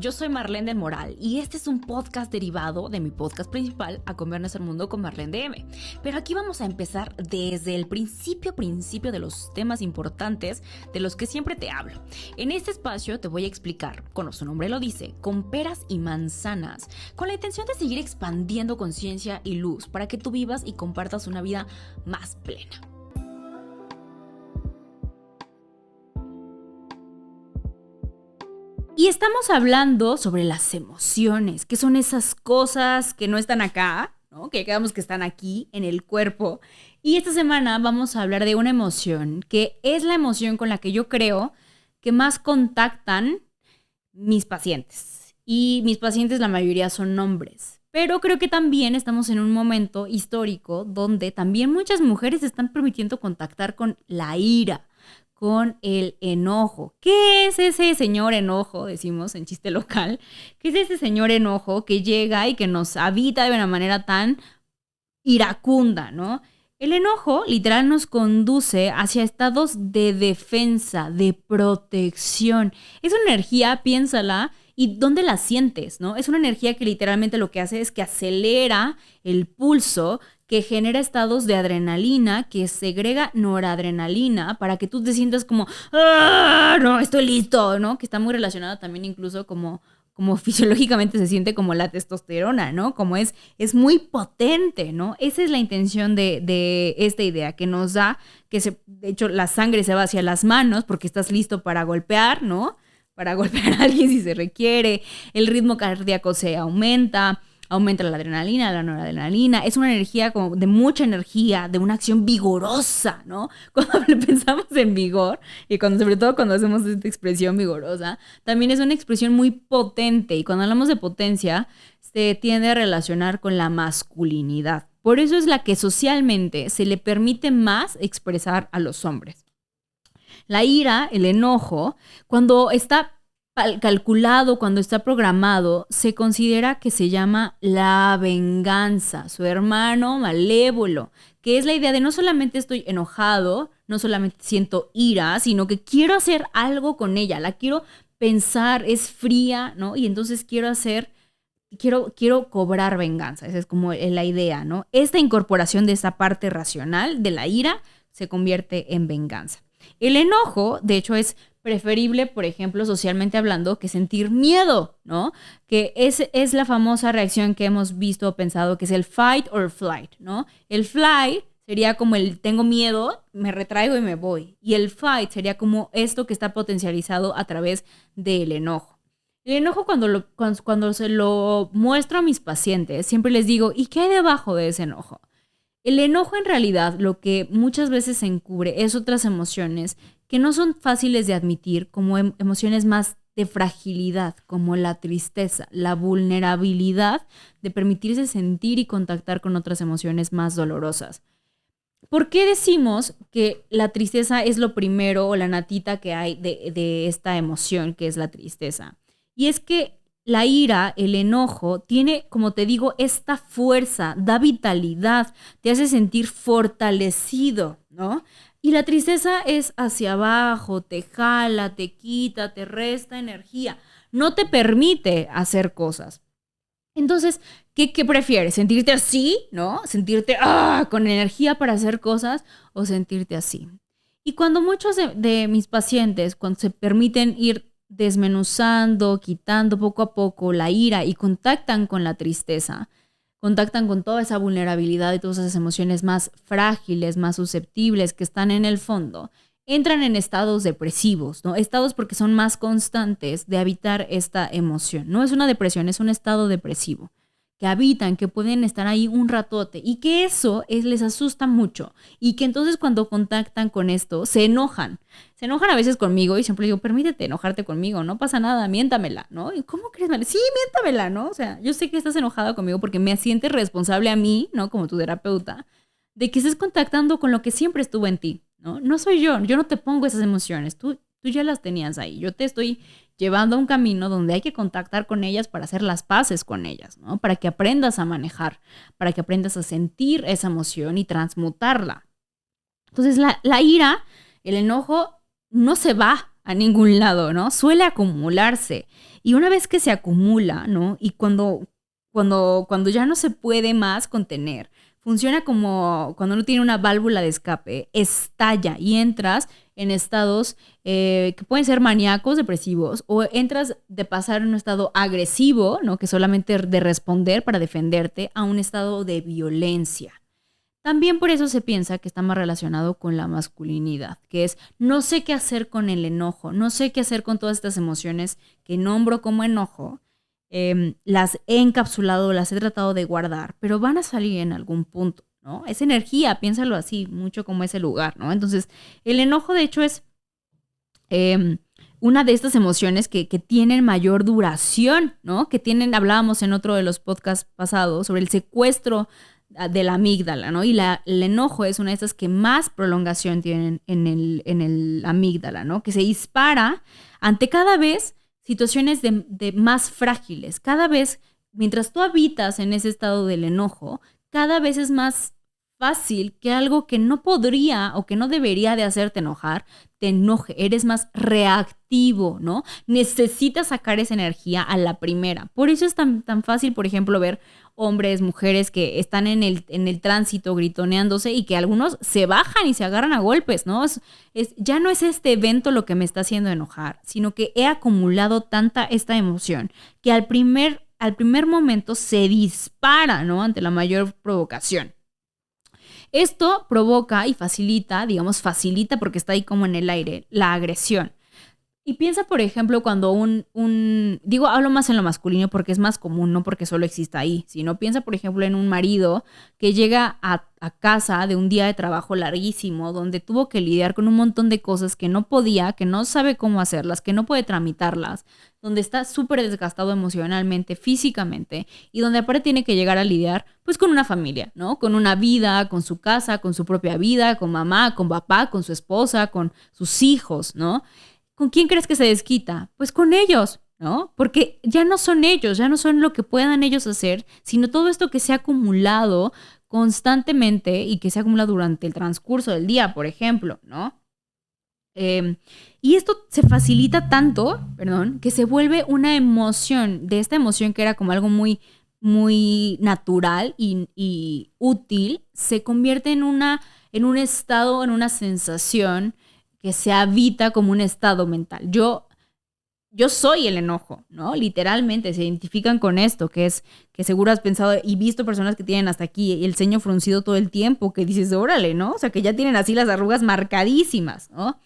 Yo soy Marlene del Moral y este es un podcast derivado de mi podcast principal, A Comer Nuestro Mundo con Marlene DM. Pero aquí vamos a empezar desde el principio de los temas importantes de los que siempre te hablo. En este espacio te voy a explicar, como su nombre lo dice, con peras y manzanas, con la intención de seguir expandiendo conciencia y luz para que tú vivas y compartas una vida más plena. Y estamos hablando sobre las emociones, que son esas cosas que no están acá, ¿no? Que digamos que están aquí en el cuerpo. Y esta semana vamos a hablar de una emoción que es la emoción con la que yo creo que más contactan mis pacientes. Y mis pacientes, la mayoría son hombres. Pero creo que también estamos en un momento histórico donde también muchas mujeres se están permitiendo contactar con la ira, con el enojo. ¿Qué es ese señor enojo? Decimos en chiste local. ¿Qué es ese señor enojo que llega y que nos habita de una manera tan iracunda, ¿no? El enojo literal nos conduce hacia estados de defensa, de protección. Es una energía, piénsala, ¿y dónde la sientes, no? Es una energía que literalmente lo que hace es que acelera el pulso, que genera estados de adrenalina, que segrega noradrenalina para que tú te sientas como, ¡ah, no, estoy listo!, ¿no? Que está muy relacionado también incluso como fisiológicamente se siente como la testosterona, ¿no? Como es muy potente, ¿no? Esa es la intención de esta idea que nos da, de hecho, la sangre se va hacia las manos porque estás listo para golpear, ¿no? Para golpear a alguien si se requiere, el ritmo cardíaco se aumenta la adrenalina, la noradrenalina. Es una energía como de mucha energía, de una acción vigorosa, ¿no? Cuando pensamos en vigor y sobre todo cuando hacemos esta expresión vigorosa, también es una expresión muy potente. Y cuando hablamos de potencia, se tiende a relacionar con la masculinidad. Por eso es la que socialmente se le permite más expresar a los hombres. La ira, el enojo, cuando está calculado, cuando está programado, se considera que se llama la venganza, su hermano malévolo, que es la idea de no solamente estoy enojado, no solamente siento ira, sino que quiero hacer algo con ella, la quiero pensar, es fría, ¿no? Y entonces quiero cobrar venganza, esa es como la idea, ¿no? Esta incorporación de esa parte racional de la ira se convierte en venganza. El enojo, de hecho, es preferible, por ejemplo, socialmente hablando, que sentir miedo, ¿no? Que es la famosa reacción que hemos visto o pensado, que es el fight or flight, ¿no? El flight sería como el tengo miedo, me retraigo y me voy. Y el fight sería como esto que está potencializado a través del enojo. El enojo cuando se lo muestro a mis pacientes, siempre les digo, ¿y qué hay debajo de ese enojo? El enojo en realidad lo que muchas veces se encubre es otras emociones que no son fáciles de admitir, como emociones más de fragilidad, como la tristeza, la vulnerabilidad de permitirse sentir y contactar con otras emociones más dolorosas. ¿Por qué decimos que la tristeza es lo primero o la natita que hay de esta emoción que es la tristeza? Y es que la ira, el enojo, tiene, como te digo, esta fuerza, da vitalidad, te hace sentir fortalecido, ¿no? Y la tristeza es hacia abajo, te jala, te quita, te resta energía, no te permite hacer cosas. Entonces, ¿qué prefieres? ¿Sentirte así, no? ¿Sentirte con energía para hacer cosas o sentirte así? Y cuando muchos de mis pacientes, cuando se permiten ir desmenuzando, quitando poco a poco la ira y contactan con la tristeza, contactan con toda esa vulnerabilidad y todas esas emociones más frágiles, más susceptibles que están en el fondo, entran en estados depresivos, ¿no? Estados porque son más constantes de habitar esta emoción. No es una depresión, es un estado depresivo que habitan, que pueden estar ahí un ratote y que eso les asusta mucho y que entonces cuando contactan con esto se enojan a veces conmigo y siempre digo, permítete enojarte conmigo, no pasa nada, miéntamela, ¿no? ¿Y cómo crees? Sí, miéntamela, ¿no? O sea, yo sé que estás enojada conmigo porque me sientes responsable a mí, ¿no? Como tu terapeuta, de que estés contactando con lo que siempre estuvo en ti, ¿no? No soy yo no te pongo esas emociones, tú ya las tenías ahí, yo te estoy llevando a un camino donde hay que contactar con ellas para hacer las paces con ellas, ¿no? Para que aprendas a manejar, para que aprendas a sentir esa emoción y transmutarla. Entonces, la ira, el enojo, no se va, a ningún lado, ¿no? Suele acumularse. Y una vez que se acumula, ¿no? Y cuando ya no se puede más contener, funciona como cuando uno tiene una válvula de escape, estalla y entras en estados que pueden ser maníacos, depresivos, o entras de pasar en un estado agresivo, ¿no? Que solamente de responder para defenderte, a un estado de violencia. También por eso se piensa que está más relacionado con la masculinidad, que es no sé qué hacer con el enojo, no sé qué hacer con todas estas emociones que nombro como enojo, las he encapsulado, las he tratado de guardar, pero van a salir en algún punto, ¿no? Es energía, piénsalo así, mucho como ese lugar, ¿no? Entonces, el enojo de hecho es una de estas emociones que tienen mayor duración, ¿no? Que tienen, hablábamos en otro de los podcasts pasados sobre el secuestro de la amígdala, ¿no? Y el enojo es una de estas que más prolongación tienen en el amígdala, ¿no? Que se dispara ante cada vez situaciones de más frágiles. Cada vez, mientras tú habitas en ese estado del enojo, cada vez es más fácil que algo que no podría o que no debería de hacerte enojar, te enoje. Eres más reactivo, ¿no? Necesitas sacar esa energía a la primera. Por eso es tan fácil, por ejemplo, ver hombres, mujeres que están en el tránsito gritoneándose y que algunos se bajan y se agarran a golpes, ¿no? Ya no es este evento lo que me está haciendo enojar, sino que he acumulado tanta esta emoción que al primer momento se dispara, ¿no? Ante la mayor provocación. Esto provoca y facilita porque está ahí como en el aire, la agresión. Y piensa, por ejemplo, cuando digo, hablo más en lo masculino porque es más común, no porque solo exista ahí, sino piensa, por ejemplo, en un marido que llega a casa de un día de trabajo larguísimo, donde tuvo que lidiar con un montón de cosas que no podía, que no sabe cómo hacerlas, que no puede tramitarlas, donde está súper desgastado emocionalmente, físicamente, y donde aparte tiene que llegar a lidiar, pues, con una familia, ¿no? Con una vida, con su casa, con su propia vida, con mamá, con papá, con su esposa, con sus hijos, ¿no? ¿Con quién crees que se desquita? Pues con ellos, ¿no? Porque ya no son ellos, ya no son lo que puedan ellos hacer, sino todo esto que se ha acumulado constantemente y que se acumula durante el transcurso del día, por ejemplo, ¿no? Y esto se facilita tanto, que se vuelve una emoción, de esta emoción que era como algo muy, muy natural y útil, se convierte en un estado, en una sensación que se habita como un estado mental. Yo soy el enojo, ¿no? Literalmente se identifican con esto, que es que seguro has pensado y visto personas que tienen hasta aquí el ceño fruncido todo el tiempo, que dices, órale, ¿no? O sea, que ya tienen así las arrugas marcadísimas, ¿no?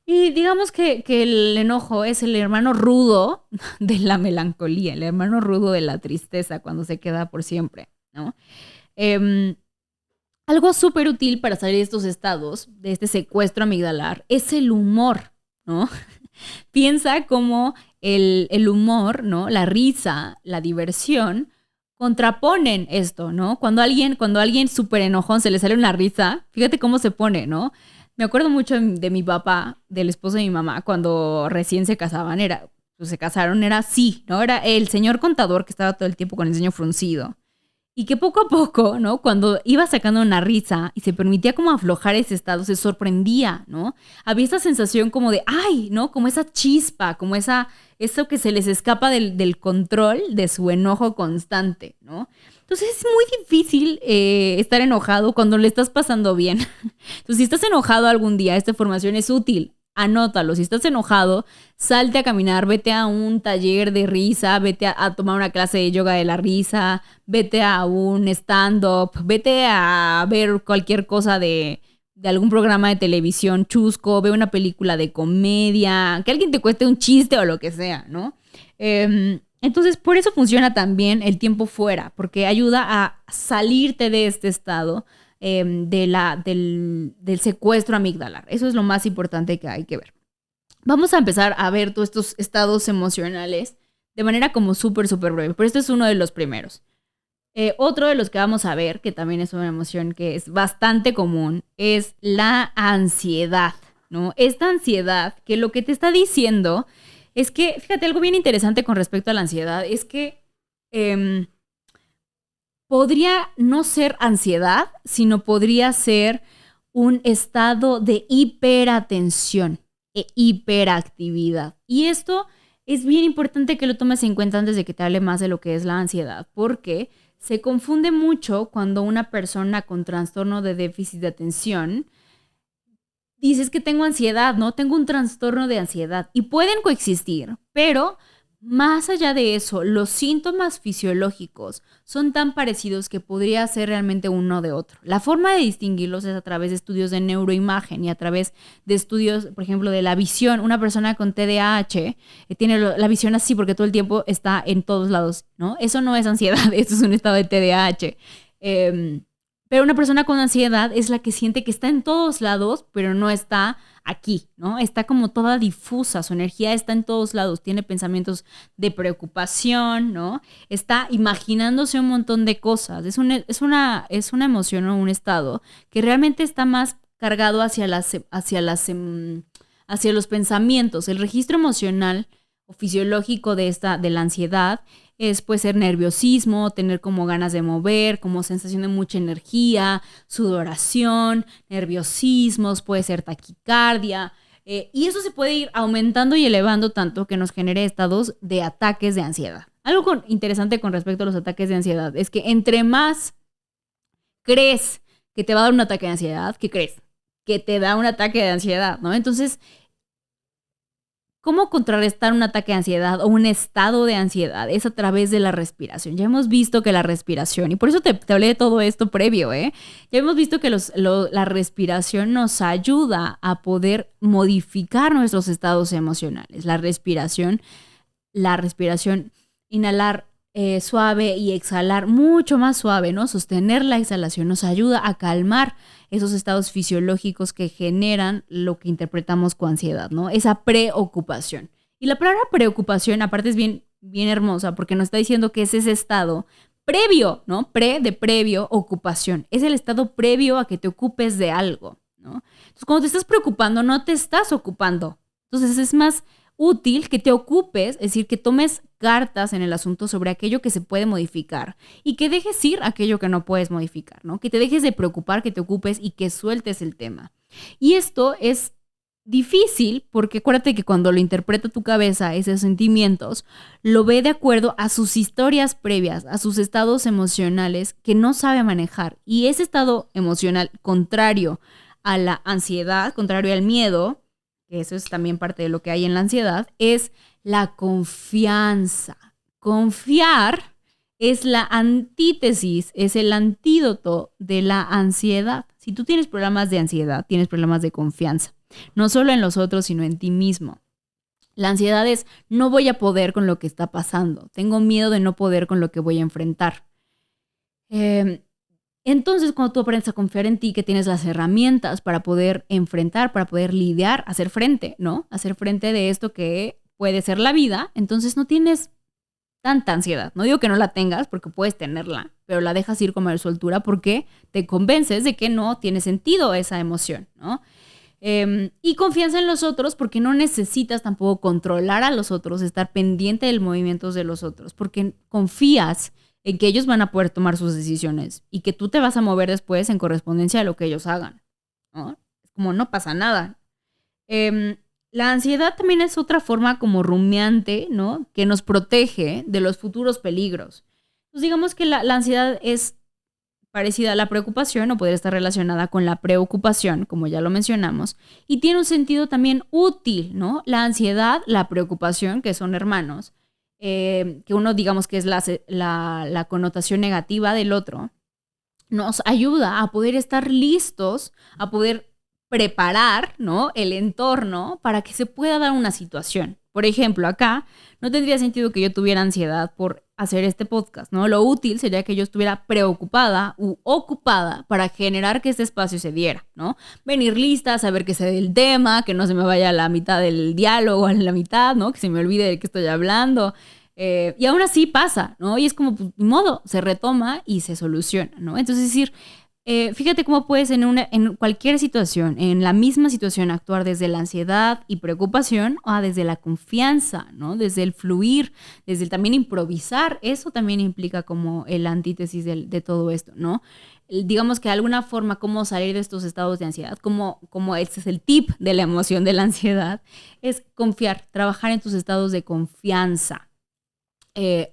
Y digamos que el enojo es el hermano rudo de la melancolía, el hermano rudo de la tristeza cuando se queda por siempre, ¿no? Algo súper útil para salir de estos estados, de este secuestro amigdalar, es el humor, ¿no? Piensa cómo el humor, ¿no? La risa, la diversión, contraponen esto, ¿no? Cuando a alguien súper enojón se le sale una risa, fíjate cómo se pone, ¿no? Me acuerdo mucho de mi papá, del esposo de mi mamá, cuando recién se casaban, era así, ¿no? Era el señor contador que estaba todo el tiempo con el ceño fruncido. Y que poco a poco, ¿no? Cuando iba sacando una risa y se permitía como aflojar ese estado, se sorprendía, ¿no? Había esa sensación como de, ¡ay!, ¿no? Como esa chispa, como eso que se les escapa del control de su enojo constante, ¿no? Entonces es muy difícil estar enojado cuando le estás pasando bien. Entonces, si estás enojado algún día, esta información es útil. Anótalo. Si estás enojado, salte a caminar, vete a un taller de risa, vete a tomar una clase de yoga de la risa, vete a un stand-up, vete a ver cualquier cosa de algún programa de televisión chusco, ve una película de comedia, que alguien te cueste un chiste o lo que sea, ¿no? Entonces, por eso funciona también el tiempo fuera, porque ayuda a salirte de este estado del secuestro amigdalar. Eso es lo más importante que hay que ver. Vamos a empezar a ver todos estos estados emocionales de manera como súper, súper breve, pero este es uno de los primeros. Otro de los que vamos a ver, que también es una emoción que es bastante común, es la ansiedad, ¿no? Esta ansiedad que lo que te está diciendo es que, fíjate, algo bien interesante con respecto a la ansiedad es que podría no ser ansiedad, sino podría ser un estado de hiperatención, e hiperactividad. Y esto es bien importante que lo tomes en cuenta antes de que te hable más de lo que es la ansiedad, porque se confunde mucho cuando una persona con trastorno de déficit de atención dices que tengo ansiedad, ¿no? Tengo un trastorno de ansiedad y pueden coexistir, pero más allá de eso, los síntomas fisiológicos son tan parecidos que podría ser realmente uno de otro. La forma de distinguirlos es a través de estudios de neuroimagen y a través de estudios, por ejemplo, de la visión. Una persona con TDAH tiene la visión así porque todo el tiempo está en todos lados, ¿no? Eso no es ansiedad, eso es un estado de TDAH. Pero una persona con ansiedad es la que siente que está en todos lados, pero no está aquí, ¿no? Está como toda difusa, su energía está en todos lados, tiene pensamientos de preocupación, ¿no? Está imaginándose un montón de cosas. Es una emoción o un estado que realmente está más cargado hacia los pensamientos. El registro emocional o fisiológico de la ansiedad puede ser nerviosismo, tener como ganas de mover, como sensación de mucha energía, sudoración, nerviosismos, puede ser taquicardia. Y eso se puede ir aumentando y elevando tanto que nos genere estados de ataques de ansiedad. Algo interesante con respecto a los ataques de ansiedad es que entre más crees que te va a dar un ataque de ansiedad, ¿qué crees? Que te da un ataque de ansiedad, ¿no? Entonces, ¿cómo contrarrestar un ataque de ansiedad o un estado de ansiedad? Es a través de la respiración. Ya hemos visto que la respiración, y por eso te hablé de todo esto previo, ya hemos visto que la respiración nos ayuda a poder modificar nuestros estados emocionales. La respiración, inhalar suave y exhalar mucho más suave, ¿no? Sostener la exhalación nos ayuda a calmar esos estados fisiológicos que generan lo que interpretamos con ansiedad, ¿no? Esa preocupación. Y la palabra preocupación, aparte, es bien, bien hermosa porque nos está diciendo que es ese estado previo, ¿no? De previo, ocupación. Es el estado previo a que te ocupes de algo, ¿no? Entonces, cuando te estás preocupando, no te estás ocupando. Entonces, es más útil que te ocupes, es decir, que tomes cartas en el asunto sobre aquello que se puede modificar y que dejes ir aquello que no puedes modificar, ¿no? Que te dejes de preocupar, que te ocupes y que sueltes el tema. Y esto es difícil porque acuérdate que cuando lo interpreta tu cabeza, esos sentimientos, lo ve de acuerdo a sus historias previas, a sus estados emocionales que no sabe manejar. Y ese estado emocional contrario a la ansiedad, contrario al miedo, que eso es también parte de lo que hay en la ansiedad, es la confianza. Confiar es la antítesis, es el antídoto de la ansiedad. Si tú tienes problemas de ansiedad, tienes problemas de confianza, no solo en los otros, sino en ti mismo. La ansiedad es, no voy a poder con lo que está pasando, tengo miedo de no poder con lo que voy a enfrentar. Entonces, cuando tú aprendes a confiar en ti, que tienes las herramientas para poder enfrentar, para poder lidiar, hacer frente, ¿no? Hacer frente de esto que puede ser la vida, entonces no tienes tanta ansiedad. No digo que no la tengas, porque puedes tenerla, pero la dejas ir como de soltura porque te convences de que no tiene sentido esa emoción, ¿no? Y confianza en los otros porque no necesitas tampoco controlar a los otros, estar pendiente del movimiento de los otros, porque confías en que ellos van a poder tomar sus decisiones y que tú te vas a mover después en correspondencia a lo que ellos hagan, ¿no? Es como no pasa nada. La ansiedad también es otra forma como rumiante, ¿no? Que nos protege de los futuros peligros. Pues digamos que la ansiedad es parecida a la preocupación o podría estar relacionada con la preocupación, como ya lo mencionamos, y tiene un sentido también útil, ¿no? La ansiedad, la preocupación, que son hermanos, que uno digamos que es la connotación negativa del otro, nos ayuda a poder estar listos, a poder preparar, ¿no? El entorno para que se pueda dar una situación. Por ejemplo, acá no tendría sentido que yo tuviera ansiedad por hacer este podcast, ¿no? Lo útil sería que yo estuviera preocupada u ocupada para generar que este espacio se diera, ¿no? Venir lista, saber que sé del tema, que no se me vaya a la mitad del diálogo, a la mitad, ¿no? Que se me olvide de qué estoy hablando. Y aún así pasa, ¿no? Y es como, pues, ni modo, se retoma y se soluciona, ¿no? Entonces, es decir, Fíjate cómo puedes en cualquier situación, en la misma situación, actuar desde la ansiedad y preocupación o desde la confianza, ¿no? Desde el fluir, desde el también improvisar. Eso también implica como el antítesis de todo esto, ¿no? Digamos que de alguna forma, cómo salir de estos estados de ansiedad, como este es el tip de la emoción de la ansiedad, es confiar, trabajar en tus estados de confianza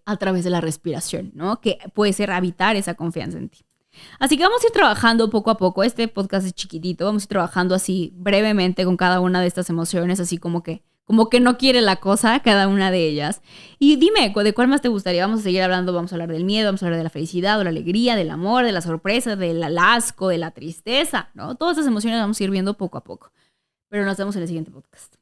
a través de la respiración, ¿no? Que puede ser habitar esa confianza en ti. Así que vamos a ir trabajando poco a poco. Este podcast es chiquitito. Vamos a ir trabajando así brevemente con cada una de estas emociones, así como que no quiere la cosa, cada una de ellas. Y dime, ¿de cuál más te gustaría? Vamos a seguir hablando, vamos a hablar del miedo, vamos a hablar de la felicidad, de la alegría, del amor, de la sorpresa, del asco, de la tristeza, ¿no? Todas esas emociones vamos a ir viendo poco a poco. Pero nos vemos en el siguiente podcast.